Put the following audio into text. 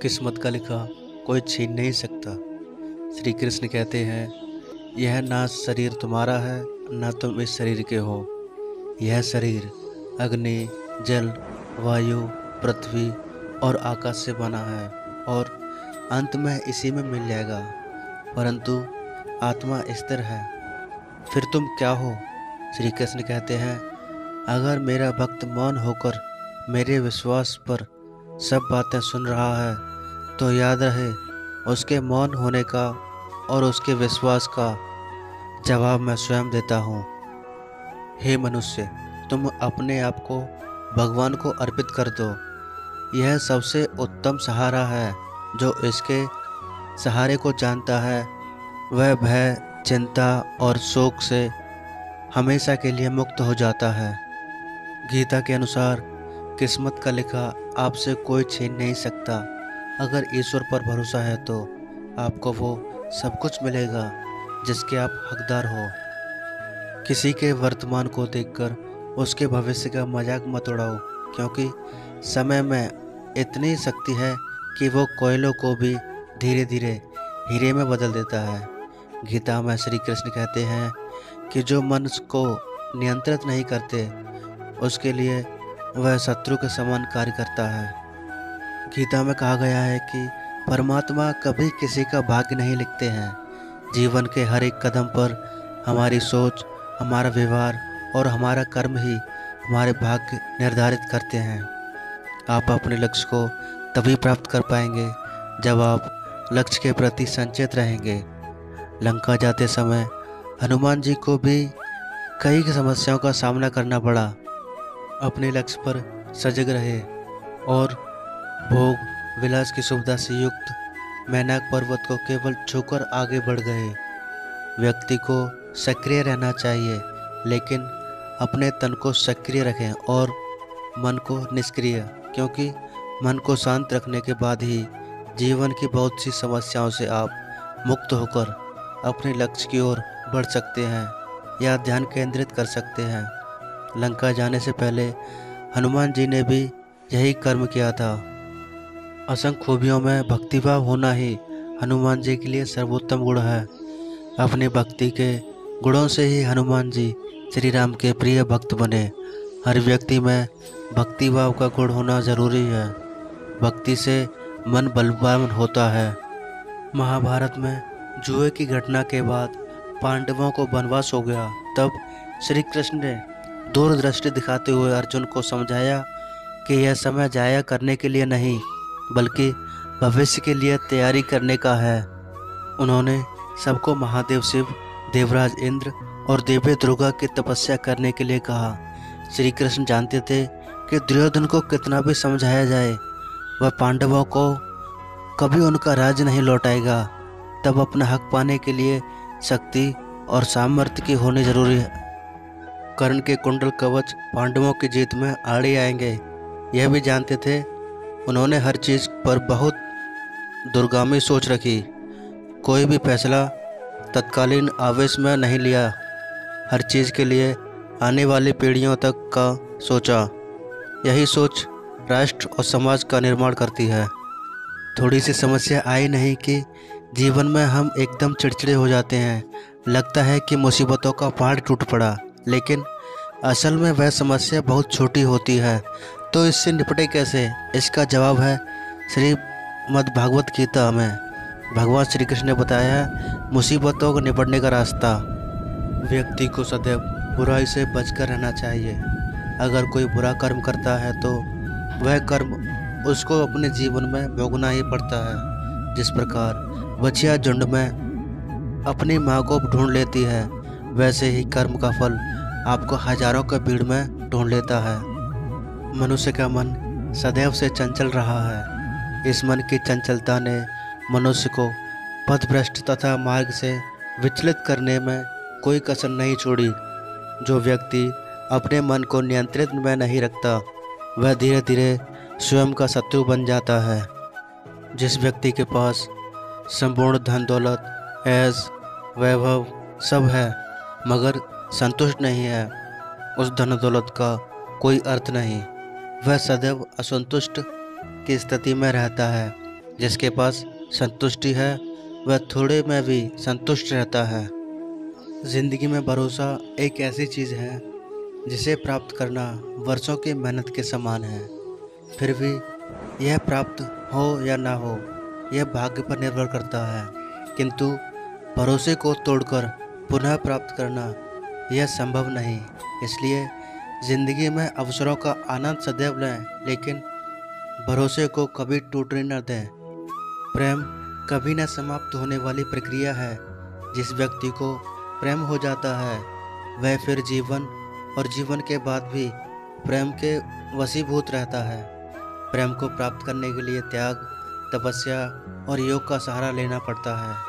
किस्मत का लिखा कोई छीन नहीं सकता। श्री कृष्ण कहते हैं, यह ना शरीर तुम्हारा है, ना तुम इस शरीर के हो। यह शरीर अग्नि, जल, वायु, पृथ्वी और आकाश से बना है और अंत में इसी में मिल जाएगा। परंतु आत्मा स्थिर है। फिर तुम क्या हो? श्री कृष्ण कहते हैं, अगर मेरा भक्त मौन होकर मेरे विश्वास पर सब बातें सुन रहा है तो याद रहे, उसके मौन होने का और उसके विश्वास का जवाब मैं स्वयं देता हूँ। हे मनुष्य, तुम अपने आप को भगवान को अर्पित कर दो। यह सबसे उत्तम सहारा है। जो इसके सहारे को जानता है वह भय, चिंता और शोक से हमेशा के लिए मुक्त हो जाता है। गीता के अनुसार किस्मत का लिखा आपसे कोई छीन नहीं सकता। अगर ईश्वर पर भरोसा है तो आपको वो सब कुछ मिलेगा जिसके आप हकदार हो। किसी के वर्तमान को देखकर उसके भविष्य का मजाक मत उड़ाओ, क्योंकि समय में इतनी शक्ति है कि वो कोयलों को भी धीरे धीरे हीरे में बदल देता है। गीता में श्री कृष्ण कहते हैं कि जो मन को नियंत्रित नहीं करते उसके लिए वह शत्रु के समान कार्य करता है। गीता में कहा गया है कि परमात्मा कभी किसी का भाग्य नहीं लिखते हैं। जीवन के हर एक कदम पर हमारी सोच, हमारा व्यवहार और हमारा कर्म ही हमारे भाग्य निर्धारित करते हैं। आप अपने लक्ष्य को तभी प्राप्त कर पाएंगे जब आप लक्ष्य के प्रति संचेत रहेंगे। लंका जाते समय हनुमान जी को भी कई समस्याओं का सामना करना पड़ा। अपने लक्ष्य पर सजग रहे और भोग विलास की सुविधा से युक्त मैनाक पर्वत को केवल छूकर आगे बढ़ गए। व्यक्ति को सक्रिय रहना चाहिए, लेकिन अपने तन को सक्रिय रखें और मन को निष्क्रिय, क्योंकि मन को शांत रखने के बाद ही जीवन की बहुत सी समस्याओं से आप मुक्त होकर अपने लक्ष्य की ओर बढ़ सकते हैं या ध्यान केंद्रित कर सकते हैं। लंका जाने से पहले हनुमान जी ने भी यही कर्म किया था। असंख्य खूबियों में भक्तिभाव होना ही हनुमान जी के लिए सर्वोत्तम गुण है। अपने भक्ति के गुणों से ही हनुमान जी श्री राम के प्रिय भक्त बने। हर व्यक्ति में भक्तिभाव का गुण होना जरूरी है। भक्ति से मन बलवान होता है। महाभारत में जुए की घटना के बाद पांडवों को वनवास हो गया। तब श्री कृष्ण ने दूरदृष्टि दिखाते हुए अर्जुन को समझाया कि यह समय जाया करने के लिए नहीं, बल्कि भविष्य के लिए तैयारी करने का है। उन्होंने सबको महादेव शिव, देवराज इंद्र और देवी दुर्गा की तपस्या करने के लिए कहा। श्री कृष्ण जानते थे कि दुर्योधन को कितना भी समझाया जाए, वह पांडवों को कभी उनका राज्य नहीं लौटाएगा। तब अपना हक पाने के लिए शक्ति और सामर्थ्य की होनी जरूरी है। कर्ण के कुंडल कवच पांडवों की जीत में आड़े आएंगे, यह भी जानते थे। उन्होंने हर चीज़ पर बहुत दूरगामी सोच रखी। कोई भी फैसला तत्कालीन आवेश में नहीं लिया। हर चीज़ के लिए आने वाली पीढ़ियों तक का सोचा। यही सोच राष्ट्र और समाज का निर्माण करती है। थोड़ी सी समस्या आई नहीं कि जीवन में हम एकदम चिड़चिड़े हो जाते हैं। लगता है कि मुसीबतों का पहाड़ टूट पड़ा, लेकिन असल में वह समस्या बहुत छोटी होती है। तो इससे निपटे कैसे? इसका जवाब है श्रीमद् भागवत गीता में। भगवान श्री कृष्ण ने बताया है मुसीबतों को निपटने का रास्ता। व्यक्ति को सदैव बुराई से बचकर रहना चाहिए। अगर कोई बुरा कर्म करता है तो वह कर्म उसको अपने जीवन में भोगना ही पड़ता है। जिस प्रकार बछिया झुंड में अपनी माँ को ढूंढ लेती है, वैसे ही कर्म का फल आपको हजारों के भीड़ में ढूंढ लेता है। मनुष्य का मन सदैव से चंचल रहा है। इस मन की चंचलता ने मनुष्य को पथभ्रष्ट तथा मार्ग से विचलित करने में कोई कसर नहीं छोड़ी। जो व्यक्ति अपने मन को नियंत्रित में नहीं रखता, वह धीरे धीरे स्वयं का शत्रु बन जाता है। जिस व्यक्ति के पास संपूर्ण धन दौलत, ऐश, वैभव सब है, मगर संतुष्ट नहीं है, उस धन दौलत का कोई अर्थ नहीं। वह सदैव असंतुष्ट की स्थिति में रहता है। जिसके पास संतुष्टि है वह थोड़े में भी संतुष्ट रहता है। ज़िंदगी में भरोसा एक ऐसी चीज़ है जिसे प्राप्त करना वर्षों की मेहनत के समान है। फिर भी यह प्राप्त हो या ना हो, यह भाग्य पर निर्भर करता है। किंतु भरोसे को तोड़कर पुनः प्राप्त करना यह संभव नहीं। इसलिए ज़िंदगी में अवसरों का आनंद सदैव लें, लेकिन भरोसे को कभी टूटने न दें। प्रेम कभी न समाप्त होने वाली प्रक्रिया है। जिस व्यक्ति को प्रेम हो जाता है वह फिर जीवन और जीवन के बाद भी प्रेम के वशीभूत रहता है। प्रेम को प्राप्त करने के लिए त्याग, तपस्या और योग का सहारा लेना पड़ता है।